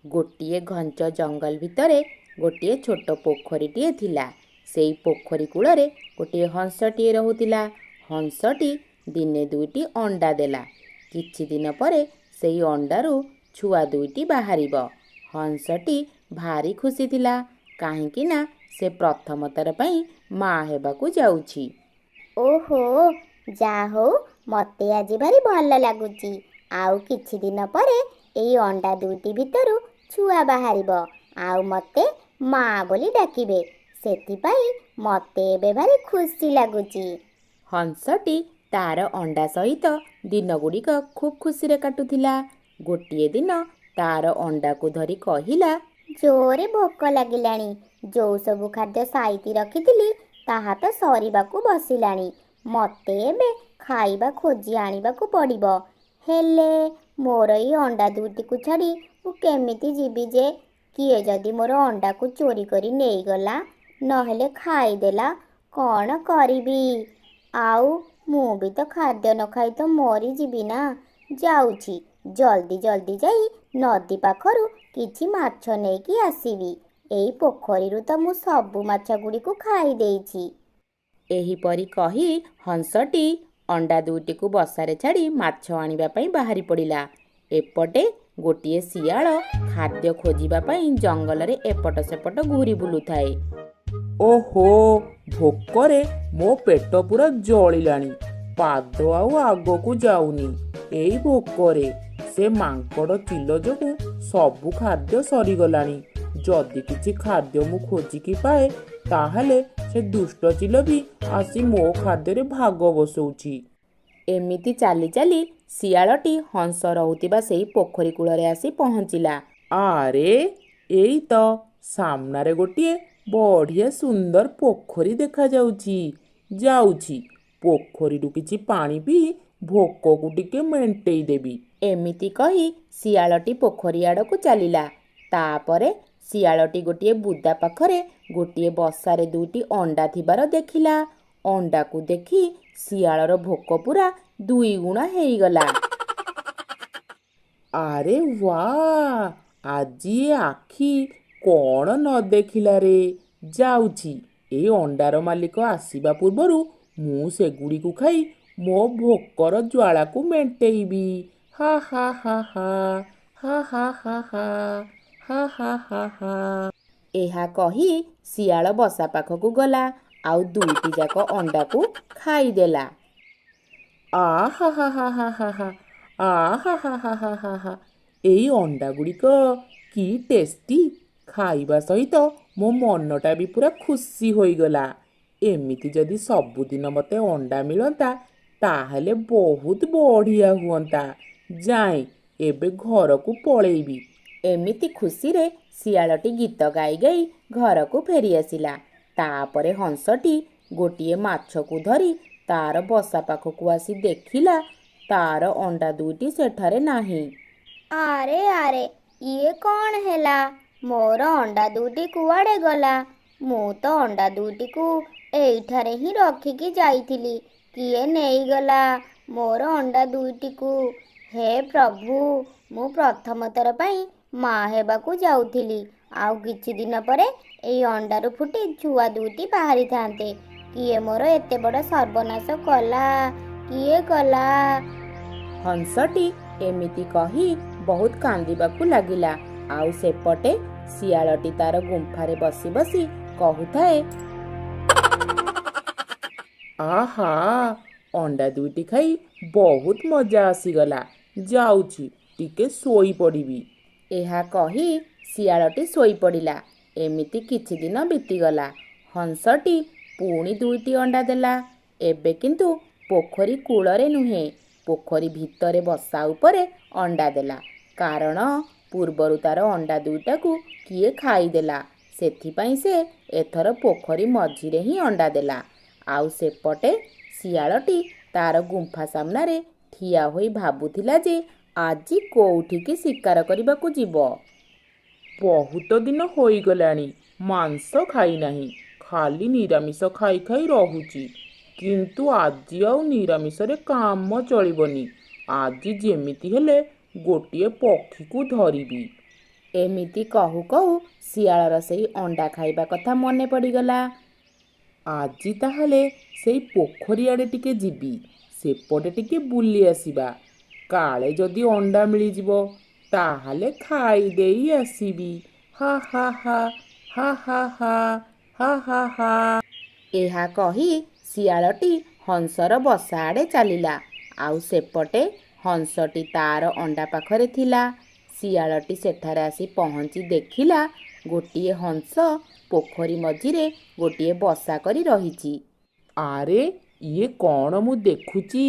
ଗୋଟିଏ ଘଞ୍ଚ ଜଙ୍ଗଲ ଭିତରେ ଗୋଟିଏ ଛୋଟ ପୋଖରୀଟିଏ ଥିଲା। ସେଇ ପୋଖରୀ କୂଳରେ ଗୋଟିଏ ହଂସଟିଏ ରହୁଥିଲା। ହଂସଟି ଦିନେ ଦୁଇଟି ଅଣ୍ଡା ଦେଲା। କିଛି ଦିନ ପରେ ସେଇ ଅଣ୍ଡାରୁ ଛୁଆ ଦୁଇଟି ବାହାରିବ। ହଂସଟି ଭାରି ଖୁସି ଥିଲା, କାହିଁକି ନା ସେ ପ୍ରଥମ ଥର ପାଇଁ ମା ହେବାକୁ ଯାଉଛି। ଓହୋ, ଯାହା ହଉ ମୋତେ ଆଜି ଭାରି ଭଲ ଲାଗୁଛି। ଆଉ କିଛି ଦିନ ପରେ ଏଇ ଅଣ୍ଡା ଦୁଇଟି ଭିତରୁ ଛୁଆ ବାହାରିବ, ଆଉ ମୋତେ ମା ବୋଲି ଡାକିବେ। ସେଥିପାଇଁ ମୋତେ ଏବେ ଭାରି ଖୁସି ଲାଗୁଛି। ହଂସଟି ତାର ଅଣ୍ଡା ସହିତ ଦିନଗୁଡ଼ିକ ଖୁବ୍ ଖୁସିରେ କାଟୁଥିଲା। ଗୋଟିଏ ଦିନ ତାର ଅଣ୍ଡାକୁ ଧରି କହିଲା, ଜୋରେ ଭୋକ ଲାଗିଲାଣି। ଯୋଉ ସବୁ ଖାଦ୍ୟ ସାଇତି ରଖିଥିଲି ତାହା ତ ସରିବାକୁ ବସିଲାଣି। ମୋତେ ଏବେ ଖାଇବା ଖୋଜି ଆଣିବାକୁ ପଡ଼ିବ। ହେଲେ ମୋର ଏଇ ଅଣ୍ଡା ଦୁଇଟିକୁ ଛାଡ଼ି ମୁଁ କେମିତି ଯିବି ଯେ? କିଏ ଯଦି ମୋର ଅଣ୍ଡାକୁ ଚୋରି କରି ନେଇଗଲା, ନହେଲେ ଖାଇଦେଲା, କ'ଣ କରିବି? ଆଉ ମୁଁ ବି ତ ଖାଦ୍ୟ ନ ଖାଇ ତ ମରିଯିବି ନା। ଯାଉଛି, ଜଲ୍ଦି ଜଲ୍ଦି ଯାଇ ନଦୀ ପାଖରୁ କିଛି ମାଛ ନେଇକି ଆସିବି। ଏଇ ପୋଖରୀରୁ ତ ମୁଁ ସବୁ ମାଛ ଗୁଡ଼ିକୁ ଖାଇ ଦେଇଛି। ଏହିପରି କହି ହଂସଟି ଅଣ୍ଡା ଦୁଇଟିକୁ ବସାରେ ଛାଡ଼ି ମାଛ ଆଣିବା ପାଇଁ ବାହାରି ପଡ଼ିଲା। ଏପଟେ ଗୋଟିଏ ଶିଆଳ ଖାଦ୍ୟ ଖୋଜିବା ପାଇଁ ଜଙ୍ଗଲରେ ଏପଟ ସେପଟ ଘୂରି ବୁଲୁଥାଏ। ଓହୋ, ଭୋକରେ ମୋ ପେଟ ପୁରା ଜଳିଲାଣି। ପାଦ ଆଉ ଆଗକୁ ଯାଉନି। ଏଇ ଭୋକରେ ସେ ମାଙ୍କଡ଼ ଚିଲ ଯୋଗୁଁ ସବୁ ଖାଦ୍ୟ ସରିଗଲାଣି। ଯଦି କିଛି ଖାଦ୍ୟ ମୁଁ ଖୋଜିକି ପାଏ, ତାହେଲେ ସେ ଦୁଷ୍ଟ ଚିଲ ବି ଆସି ମୋ ଖାଦ୍ୟରେ ଭାଗ ବସଉଛି। ଏମିତି ଚାଲି ଚାଲି ଶିଆଳଟି ହଂସ ରହୁଥିବା ସେଇ ପୋଖରୀ କୂଳରେ ଆସି ପହଞ୍ଚିଲା। ଆରେ, ଏଇ ତ ସାମ୍ନାରେ ଗୋଟିଏ ବଢ଼ିଆ ସୁନ୍ଦର ପୋଖରୀ ଦେଖାଯାଉଛି। ଯାଉଛି, ପୋଖରୀରୁ କିଛି ପାଣି ପିଇ ଭୋକକୁ ଟିକେ ମେଣ୍ଟେଇ ଦେବି। ଏମିତି କହି ଶିଆଳଟି ପୋଖରୀ ଆଡ଼କୁ ଚାଲିଲା। ତାପରେ ଶିଆଳଟି ଗୋଟିଏ ବୁଦା ପାଖରେ ଗୋଟିଏ ବସାରେ ଦୁଇଟି ଅଣ୍ଡା ଥିବାର ଦେଖିଲା। ଅଣ୍ଡାକୁ ଦେଖି ଶିଆଳର ଭୋକ ପୁରା 2 ଗୁଣା ହେଇଗଲା। ଆରେ ୱା, ଆଜି ଏ ଆଖି କ'ଣ ନ ଦେଖିଲା ରେ। ଯାଉଛି, ଏ ଅଣ୍ଡାର ମାଲିକ ଆସିବା ପୂର୍ବରୁ ମୁଁ ସେଗୁଡ଼ିକୁ ଖାଇ ମୋ ଭୋକର ଜ୍ୱାଳାକୁ ମେଣ୍ଟେଇବି। ହା ହା ହା ହା, ହା ହା ହା ହା, ହା ହା ହା ହା। ଏହା କହି ଶିଆଳ ବସା ପାଖକୁ ଗଲା, ଆଉ ଦୁଇଟି ଯାକ ଅଣ୍ଡାକୁ ଖାଇଦେଲା। ଆ ହା ହା ହା ହା ହା ହା, ଆ ହା ହା ହା ହା ହା ହା। ଏଇ ଅଣ୍ଡାଗୁଡ଼ିକ କି ଟେଷ୍ଟି! ଖାଇବା ସହିତ ମୋ ମନଟା ବି ପୁରା ଖୁସି ହୋଇଗଲା। ଏମିତି ଯଦି ସବୁଦିନ ମୋତେ ଅଣ୍ଡା ମିଳନ୍ତା, ତାହେଲେ ବହୁତ ବଢ଼ିଆ ହୁଅନ୍ତା। ଯାଏଁ, ଏବେ ଘରକୁ ପଳେଇବି। ଏମିତି ଖୁସିରେ ଶିଆଳଟି ଗୀତ ଗାଇ ଗାଇ ଘରକୁ ଫେରିଆସିଲା। ତାପରେ ହଂସଟି ଗୋଟିଏ ମାଛକୁ ଧରି ତାର ବସା ପାଖକୁ ଆସି ଦେଖିଲା, ତାର ଅଣ୍ଡା ଦୁଇଟି ସେଠାରେ ନାହିଁ। ଆରେ ଆରେ, ଇଏ କ'ଣ ହେଲା? ମୋର ଅଣ୍ଡା ଦୁଇଟି କୁଆଡ଼େ ଗଲା? ମୁଁ ତ ଅଣ୍ଡା ଦୁଇଟିକୁ ଏଇଠାରେ ହିଁ ରଖିକି ଯାଇଥିଲି। କିଏ ନେଇଗଲା ମୋର ଅଣ୍ଡା ଦୁଇଟିକୁ? ହେ ପ୍ରଭୁ, ମୁଁ ପ୍ରଥମ ଥର ପାଇଁ ମା ହେବାକୁ ଯାଉଥିଲି। ଆଉ କିଛି ଦିନ ପରେ ଏଇ ଅଣ୍ଡାରୁ ଫୁଟି ଛୁଆ ଦୁଇଟି ବାହାରିଥାନ୍ତେ। କିଏ ମୋର ଏତେ ବଡ଼ ସର୍ବନାଶ କଲା? କିଏ କଲା? ହଂସଟି ଏମିତି କହି ବହୁତ କାନ୍ଦିବାକୁ ଲାଗିଲା। ଆଉ ସେପଟେ ଶିଆଳଟି ତାର ଗୁମ୍ଫାରେ ବସି ବସି କହୁଥାଏ, ଆହା, ଅଣ୍ଡା ଦୁଇଟି ଖାଇ ବହୁତ ମଜା ଆସିଗଲା। ଯାଉଛି, ଟିକେ ଶୋଇପଡ଼ିବି। ଏହା କହି ଶିଆଳଟି ଶୋଇପଡ଼ିଲା। ଏମିତି କିଛି ଦିନ ବିତିଗଲା। ହଂସଟି ପୁଣି ଦୁଇଟି ଅଣ୍ଡା ଦେଲା। ଏବେ କିନ୍ତୁ ପୋଖରୀ କୂଳରେ ନୁହେଁ, ପୋଖରୀ ଭିତରେ ବସା ଉପରେ ଅଣ୍ଡା ଦେଲା। କାରଣ ପୂର୍ବରୁ ତାର ଅଣ୍ଡା ଦୁଇଟାକୁ କିଏ ଖାଇଦେଲା। ସେଥିପାଇଁ ସେ ଏଥର ପୋଖରୀ ମଝିରେ ହିଁ ଅଣ୍ଡା ଦେଲା। ଆଉ ସେପଟେ ଶିଆଳଟି ତାର ଗୁମ୍ଫା ସାମ୍ନାରେ ଠିଆ ହୋଇ ଭାବୁଥିଲା ଯେ ଆଜି କୋଉଠିକି ଶିକାର କରିବାକୁ ଯିବ। ବହୁତ ଦିନ ହୋଇଗଲାଣି ମାଂସ ଖାଇନାହିଁ। ଖାଲି ନିରାମିଷ ଖାଇ ଖାଇ ରହୁଛି। କିନ୍ତୁ ଆଜି ଆଉ ନିରାମିଷରେ କାମ ଚଳିବନି। ଆଜି ଯେମିତି ହେଲେ ଗୋଟିଏ ପକ୍ଷୀକୁ ଧରିବି। ଏମିତି କହୁ କହୁ ଶିଆଳର ସେଇ ଅଣ୍ଡା ଖାଇବା କଥା ମନେ ପଡ଼ିଗଲା। ଆଜି ତାହେଲେ ସେଇ ପୋଖରୀ ଆଡ଼େ ଟିକେ ଯିବି, ସେପଟେ ଟିକେ ବୁଲି ଆସିବା। କାଳେ ଯଦି ଅଣ୍ଡା ମିଳିଯିବ ତାହେଲେ ଖାଇଦେଇ ଆସିବି। ହା ହା ହା ହା ହା ହା ହା ହା ହା। ଏହା କହି ଶିଆଳଟି ହଂସର ବସା ଆଡ଼େ ଚାଲିଲା। ଆଉ ସେପଟେ ହଂସଟି ତାର ଅଣ୍ଡା ପାଖରେ ଥିଲା। ଶିଆଳଟି ସେଠାରେ ଆସି ପହଞ୍ଚି ଦେଖିଲା ଗୋଟିଏ ହଂସ ପୋଖରୀ ମଝିରେ ଗୋଟିଏ ବସା କରି ରହିଛି। ଆରେ ଇଏ କ'ଣ ମୁଁ ଦେଖୁଛି?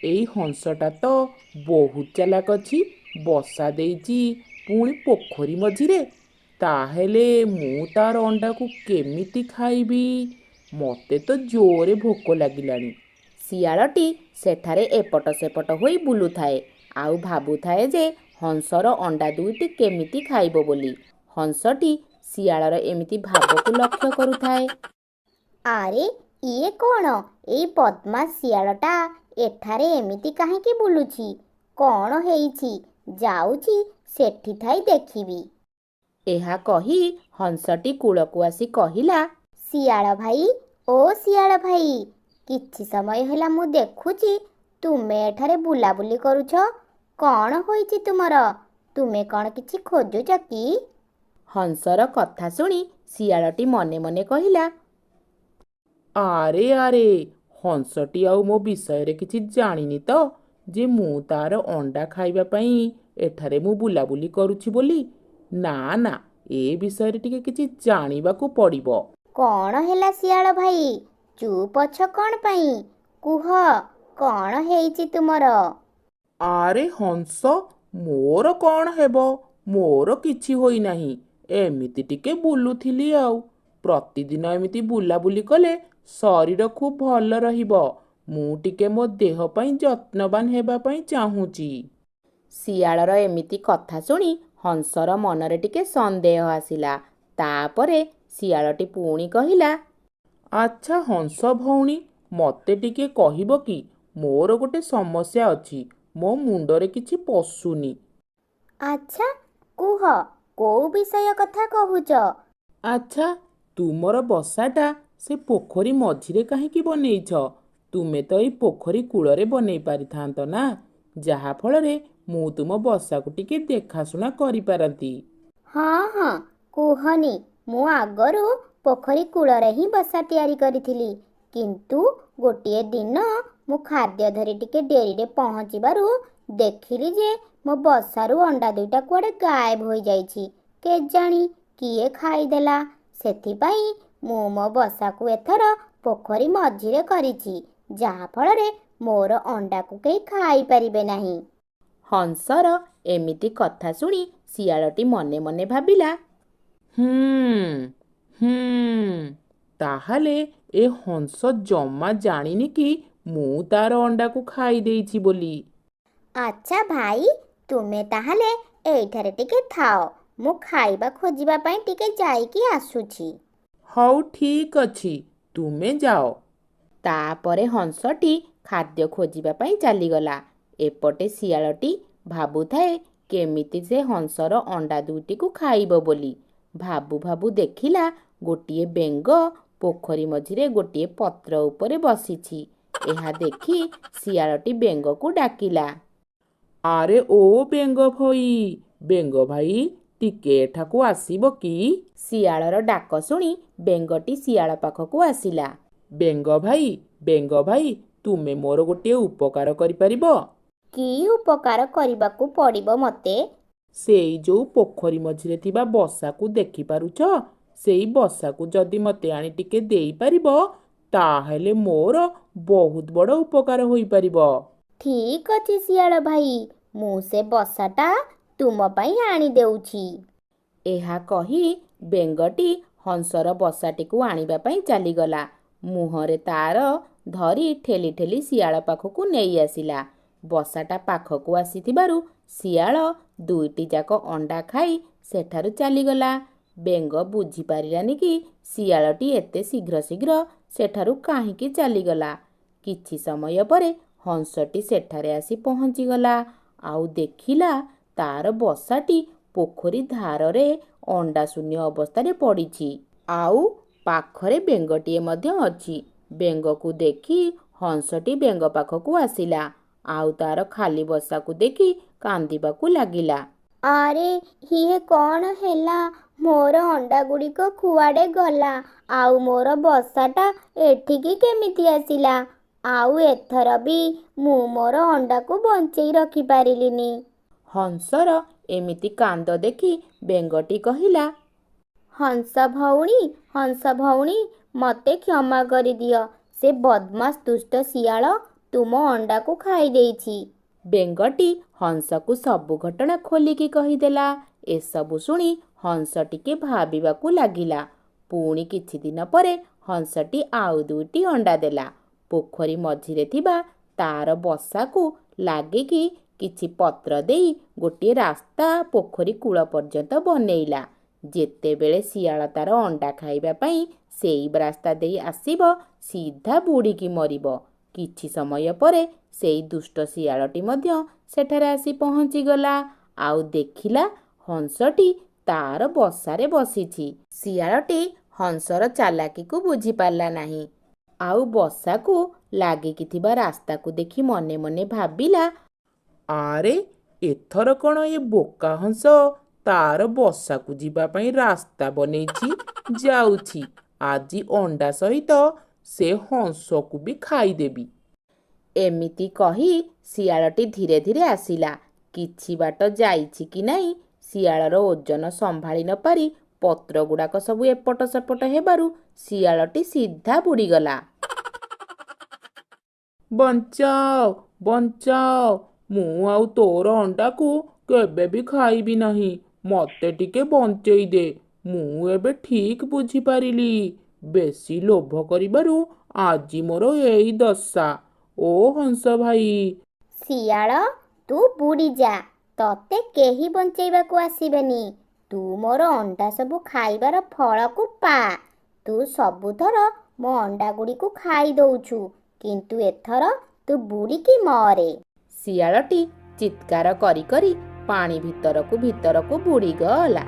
ଏଇ ହଂସଟା ତ ବହୁତ ଚାଲାକ ଅଛି, ବସା ଦେଇଛି ପୁଣି ପୋଖରୀ ମଝିରେ। ତାହେଲେ ମୁଁ ତାର ଅଣ୍ଡାକୁ କେମିତି ଖାଇବି? ମୋତେ ତ ଜୋରେ ଭୋକ ଲାଗିଲାଣି। ଶିଆଳଟି ସେଠାରେ ଏପଟ ସେପଟ ହୋଇ ବୁଲୁଥାଏ ଆଉ ଭାବୁଥାଏ ଯେ ହଂସର ଅଣ୍ଡା ଦୁଇଟି କେମିତି ଖାଇବ ବୋଲି। ହଂସଟି ଶିଆଳର ଏମିତି ଭାବକୁ ଲକ୍ଷ୍ୟ କରୁଥାଏ। ଆରେ ଇଏ କ'ଣ? ଏଇ ବଦମାସ ଶିଆଳଟା ଏଠାରେ ଏମିତି କାହିଁକି ବୁଲୁଛି? କ'ଣ ହେଇଛି? ଯାଉଛି ସେଠି ଥାଇ ଦେଖିବି। ଏହା କହି ହଂସଟି କୂଳକୁ ଆସି କହିଲା, ଶିଆଳ ଭାଇ, ଓ ଶିଆଳ ଭାଇ, କିଛି ସମୟ ହେଲା ମୁଁ ଦେଖୁଛି ତୁମେ ଏଠାରେ ବୁଲାବୁଲି କରୁଛ। କ'ଣ ହୋଇଛି ତୁମର? ତୁମେ କ'ଣ କିଛି ଖୋଜୁଛ କି? ହଂସର କଥା ଶୁଣି ଶିଆଳଟି ମନେ ମନେ କହିଲା, ଆରେ ଆରେ, ହଂସଟି ଆଉ ମୋ ବିଷୟରେ କିଛି ଜାଣିନି ତ ଯେ ମୁଁ ତାର ଅଣ୍ଡା ଖାଇବା ପାଇଁ ଏଠାରେ ମୁଁ ବୁଲାବୁଲି କରୁଛି ବୋଲି। ନା ନା, ଏ ବିଷୟରେ ଟିକେ କିଛି ଜାଣିବାକୁ ପଡ଼ିବ। କ'ଣ ହେଲା ଶିଆଳ ଭାଇ? ଚୁପ୍ ଅଛ କ'ଣ ପାଇଁ? କୁହ, କ'ଣ ହେଇଛି ତୁମର? ଆରେ ହଂସ, ମୋର କ'ଣ ହେବ? ମୋର କିଛି ହୋଇନାହିଁ। ଏମିତି ଟିକେ ବୁଲୁଥିଲି ଆଉ। ପ୍ରତିଦିନ ଏମିତି ବୁଲାବୁଲି କଲେ ଶରୀର ଖୁବ୍ ଭଲ ରହିବ। ମୁଁ ଟିକେ ମୋ ଦେହ ପାଇଁ ଯତ୍ନବାନ ହେବା ପାଇଁ ଚାହୁଁଛି। ଶିଆଳର ଏମିତି କଥା ଶୁଣି ହଂସର ମନରେ ଟିକେ ସନ୍ଦେହ ଆସିଲା। ତାପରେ ଶିଆଳଟି ପୁଣି କହିଲା, ଆଚ୍ଛା ହଂସ ଭଉଣୀ, ମୋତେ ଟିକେ କହିବ କି? ମୋର ଗୋଟେ ସମସ୍ୟା ଅଛି। ମୋ ମୁଣ୍ଡରେ କିଛି ପଶୁନି। ଆଚ୍ଛା, କୁହ, କୋଉ ବିଷୟ କଥା କହୁଛ? ଆଚ୍ଛା, ତୁମର ବସାଟା ସେ ପୋଖରୀ ମଝିରେ କାହିଁକି ବନେଇଛ? ତୁମେ ତ ଏଇ ପୋଖରୀ କୂଳରେ ବନେଇ ପାରିଥାନ୍ତ ନା, ଯାହାଫଳରେ ମୁଁ ତୁମ ବସାକୁ ଟିକେ ଦେଖାଶୁଣା କରିପାରନ୍ତି। ହଁ ହଁ, କୁହନି, ମୁଁ ଆଗରୁ ପୋଖରୀ କୂଳରେ ହିଁ ବସା ତିଆରି କରିଥିଲି। କିନ୍ତୁ ଗୋଟିଏ ଦିନ ମୁଁ ଖାଦ୍ୟ ଧରି ଟିକେ ଡେରିରେ ପହଞ୍ଚିବାରୁ ଦେଖିଲି ଯେ ମୋ ବସାରୁ ଅଣ୍ଡା ଦୁଇଟା କୁଆଡ଼େ ଗାୟବ ହୋଇଯାଇଛି। କେଜାଣି କିଏ ଖାଇଦେଲା। ସେଥିପାଇଁ ମୁଁ ମୋ ବସାକୁ ଏଥର ପୋଖରୀ ମଝିରେ କରିଛି, ଯାହାଫଳରେ ମୋର ଅଣ୍ଡାକୁ କେହି ଖାଇପାରିବେ ନାହିଁ। ହଂସର ଏମିତି କଥା ଶୁଣି ଶିଆଳଟି ମନେ ମନେ ଭାବିଲା, ତାହେଲେ ଏ ହଂସ ଜମା ଜାଣିନି କି ମୁଁ ତାର ଅଣ୍ଡାକୁ ଖାଇ ଦେଇଛି ବୋଲି। ଆଚ୍ଛା ଭାଇ, ତୁମେ ତାହେଲେ ଏଇଠାରେ ଟିକେ ଥାଅ, ମୁଁ ଖାଇବା ଖୋଜିବା ପାଇଁ ଟିକେ ଯାଇକି ଆସୁଛି। ହଉ ଠିକ୍ ଅଛି, ତୁମେ ଯାଅ। ତାପରେ ହଂସଟି ଖାଦ୍ୟ ଖୋଜିବା ପାଇଁ ଚାଲିଗଲା। ଏପଟେ ଶିଆଳଟି ଭାବୁଥାଏ କେମିତି ସେ ହଂସର ଅଣ୍ଡା ଦୁଇଟିକୁ ଖାଇବ ବୋଲି। ଭାବୁ ଭାବୁ ଦେଖିଲା ଗୋଟିଏ ବେଙ୍ଗ ପୋଖରୀ ମଝିରେ ଗୋଟିଏ ପତ୍ର ଉପରେ ବସିଛି। ଏହା ଦେଖି ଶିଆଳଟି ବେଙ୍ଗକୁ ଡାକିଲା, ଆରେ ଓ ବେଙ୍ଗ ଭାଇ, ଟିକେ ଏଠାକୁ ଆସିବ କି? ଶିଆଳର ଡାକ ଶୁଣି ବେଙ୍ଗଟି ଶିଆଳ ପାଖକୁ ଆସିଲା। ବେଙ୍ଗ ଭାଇ, ତୁମେ ମୋର ଗୋଟିଏ ଉପକାର କରିପାରିବ? କି ଉପକାର କରିବାକୁ ପଡ଼ିବ ମୋତେ? ସେଇ ଯୋଉ ପୋଖରୀ ମଝିରେ ଥିବା ବସାକୁ ଦେଖିପାରୁଛ, ସେଇ ବସାକୁ ଯଦି ମୋତେ ଆଣି ଟିକେ ଦେଇପାରିବ, ତାହେଲେ ମୋର ବହୁତ ବଡ଼ ଉପକାର ହୋଇପାରିବ। ଠିକ୍ ଅଛି ଶିଆଳ ଭାଇ, ମୁଁ ସେ ବସାଟା ତୁମ ପାଇଁ ଆଣିଦେଉଛି। ଏହା କହି ବେଙ୍ଗଟି ହଂସର ବସାଟିକୁ ଆଣିବା ପାଇଁ ଚାଲିଗଲା। ମୁହଁରେ ତାର ଧରି ଠେଲି ଠେଲି ଶିଆଳ ପାଖକୁ ନେଇ ଆସିଲା। ବସାଟା ପାଖକୁ ଆସିଥିବାରୁ ଶିଆଳ ଦୁଇଟି ଯାକ ଅଣ୍ଡା ଖାଇ ସେଠାରୁ ଚାଲିଗଲା। ବେଙ୍ଗ ବୁଝିପାରିଲାନି କି ଶିଆଳଟି ଏତେ ଶୀଘ୍ର ଶୀଘ୍ର ସେଠାରୁ କାହିଁକି ଚାଲିଗଲା। କିଛି ସମୟ ପରେ ହଂସଟି ସେଠାରେ ଆସି ପହଞ୍ଚିଗଲା ଆଉ ଦେଖିଲା ତାର ବସାଟି ପୋଖରୀ ଧାରରେ ଅଣ୍ଡା ଶୂନ୍ୟ ଅବସ୍ଥାରେ ପଡ଼ିଛି। ଆଉ ପାଖରେ ବେଙ୍ଗଟିଏ ମଧ୍ୟ ଅଛି। ବେଙ୍ଗକୁ ଦେଖି ହଂସଟି ବେଙ୍ଗ ପାଖକୁ ଆସିଲା। ଆଉ ତାର ଖାଲି ବସାକୁ ଦେଖି କାନ୍ଦିବାକୁ ଲାଗିଲା। ଆରେ ଇଏ କ'ଣ ହେଲା? ମୋର ଅଣ୍ଡା ଗୁଡ଼ିକ କୁଆଡ଼େ ଗଲା? ଆଉ ମୋର ବସାଟା ଏଠିକି କେମିତି ଆସିଲା? ଆଉ ଏଥର ବି ମୁଁ ମୋର ଅଣ୍ଡାକୁ ବଞ୍ଚେଇ ରଖିପାରିଲିନି। ହଂସର ଏମିତି କାନ୍ଦ ଦେଖି ବେଙ୍ଗଟି କହିଲା, ହଂସ ଭଉଣୀ, ମୋତେ କ୍ଷମା କରିଦିଅ। ସେ ବଦମାସ ଦୁଷ୍ଟ ଶିଆଳ ତୁମ ଅଣ୍ଡାକୁ ଖାଇ ଦେଇଛି। ବେଙ୍ଗଟି ହଂସକୁ ସବୁ ଘଟଣା ଖୋଲିକି କହିଦେଲା। ଏସବୁ ଶୁଣି ହଂସ ଟିକେ ଭାବିବାକୁ ଲାଗିଲା। ପୁଣି କିଛି ଦିନ ପରେ ହଂସଟି ଆଉ 2ଟି ଅଣ୍ଡା ଦେଲା। ପୋଖରୀ ମଝିରେ ଥିବା ତାର ବସାକୁ ଲାଗିକି କିଛି ପତ୍ର ଦେଇ ଗୋଟିଏ ରାସ୍ତା ପୋଖରୀ କୂଳ ପର୍ଯ୍ୟନ୍ତ ବନେଇଲା। ଯେତେବେଳେ ଶିଆଳ ତାର ଅଣ୍ଡା ଖାଇବା ପାଇଁ ସେଇ ରାସ୍ତା ଦେଇ ଆସିବ, ସିଧା ବୁଡ଼ିକି ମରିବ। କିଛି ସମୟ ପରେ ସେଇ ଦୁଷ୍ଟ ଶିଆଳଟି ମଧ୍ୟ ସେଠାରେ ଆସି ପହଞ୍ଚିଗଲା। ଆଉ ଦେଖିଲା ହଂସଟି ତାର ବସାରେ ବସିଛି। ଶିଆଳଟି ହଂସର ଚାଲାକିକୁ ବୁଝିପାରିଲା ନାହିଁ। ଆଉ ବସାକୁ ଲାଗିକି ଥିବା ରାସ୍ତାକୁ ଦେଖି ମନେ ମନେ ଭାବିଲା, ଆରେ ଏଥର କ'ଣ ଏ ବୋକା ହଂସ ତାର ବସାକୁ ଯିବା ପାଇଁ ରାସ୍ତା ବନେଇଛି? ଯାଉଛି, ଆଜି ଅଣ୍ଡା ସହିତ ସେ ହଂସକୁ ବି ଖାଇଦେବି। ଏମିତି କହି ଶିଆଳଟି ଧୀରେ ଧୀରେ ଆସିଲା। କିଛି ବାଟ ଯାଇଛି କି ନାହିଁ, ଶିଆଳର ଓଜନ ସମ୍ଭାଳି ନ ପାରି ପତ୍ର ଗୁଡ଼ାକ ସବୁ ଏପଟ ସେପଟ ହେବାରୁ ଶିଆଳଟି ସିଧା ବୁଡ଼ିଗଲା। ବଞ୍ଚାଅ, ବଞ୍ଚାଅ, ମୁଁ ଆଉ ତୋର ଅଣ୍ଡାକୁ କେବେ ବି ଖାଇବି ନାହିଁ। ମୋତେ ଟିକେ ବଞ୍ଚେଇ ଦେ। ମୁଁ ଏବେ ଠିକ୍ ବୁଝିପାରିଲି, ବେଶୀ ଲୋଭ କରିବାରୁ ଆଜି ମୋର ଏଇ ଦଶା। ଓ ହଂସ ଭାଇ, ଶିଆଳ, ତୁ ବୁଡ଼ିଯା। ତତେ କେହି ବଞ୍ଚେଇବାକୁ ଆସିବେନି। ତୁ ମୋର ଅଣ୍ଡା ସବୁ ଖାଇବାର ଫଳକୁ ପା। ତୁ ସବୁଥର ମୋ ଅଣ୍ଡା ଗୁଡ଼ିକୁ ଖାଇ ଦଉଛୁ, କିନ୍ତୁ ଏଥର ତୁ ବୁଡ଼ିକି ମରେ। ଶିଆଳଟି ଚିତ୍କାର କରି କରି ପାଣି ଭିତରକୁ ବୁଡ଼ିଗଲା।